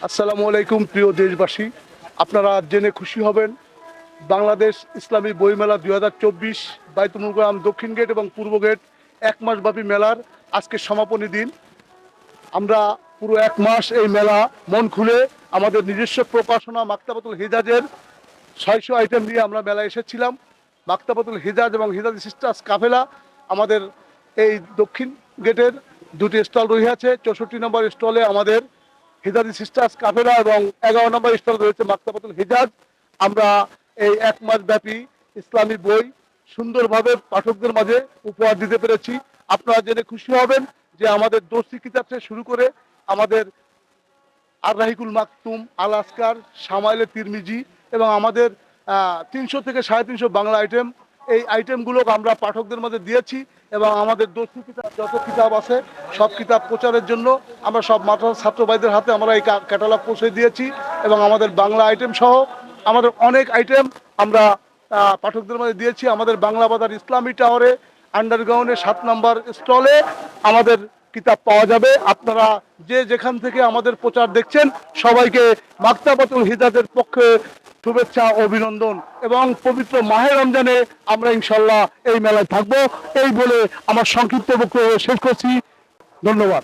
আসসালামু আলাইকুম প্রিয় দেশবাসী, আপনারা জেনে খুশি হবেন বাংলাদেশ ইসলামী বইমেলা 2024 বাইতুল মুকাররম দক্ষিণ গেট এবং পূর্ব গেট এক মাসব্যাপী মেলার আজকে সমাপনী দিন। আমরা পুরো এক মাস এই মেলা মন খুলে আমাদের নিজস্ব প্রকাশনা মাকতাবাতুল হিজাজের 600 আইটেম নিয়ে আমরা মেলায় এসেছিলাম। মাকতাবাতুল হিজাজ এবং হিজাজ সিস্টার্স কাফেলা আমাদের এই দক্ষিণ গেটের দুটি স্টল রয়েছে। 64 নম্বর স্টলে আমাদের হিজাজি সিস্টার্স কাফেলা এবং 11 নম্বর স্টল রয়েছে মাকতাবাতুল হিজাজ। আমরা এই এক মাস ব্যাপী ইসলামী বই সুন্দরভাবে পাঠকদের মাঝে উপহার দিতে পেরেছি। আপনারা জেনে খুশি হবেন যে আমাদের দর্শি কিতাব থেকে শুরু করে আমাদের আর রাহিকুল মাকতুম, আল আসকার, সামাইলে তিরমিজি এবং আমাদের 300 থেকে 350 বাংলা আইটেম, এই আইটেমগুলো আমরা পাঠকদের মাঝে দিয়েছি। এবং আমাদের দর্শি কিতাব যত কিতাব আছে সব কিতাব প্রচারের জন্য আমরা সব মাদ্রাসা ছাত্র ভাইদের হাতে আমরা এই ক্যাটালগ পৌঁছে দিয়েছি। এবং আমাদের বাংলা আইটেম সহ আমাদের অনেক আইটেম আমরা পাঠকদের মাঝে দিয়েছি। আমাদের বাংলা বাজার ইসলামী টাওয়ারে আন্ডারগ্রাউন্ডের 7 নম্বর স্টলে আমাদের কিতাব পাওয়া যাবে। আপনারা যে যেখান থেকে আমাদের প্রচার দেখছেন সবাইকে মাকতাবাতুল হিজাজের পক্ষে শুভেচ্ছা ও অভিনন্দন। এবং পবিত্র মাহে রমজানে আমরা ইনশাল্লাহ এই মেলায় থাকবো। এই বলে আমার সংক্ষিপ্ত বক্তব্য শেষ করছি। ধন্যবাদ।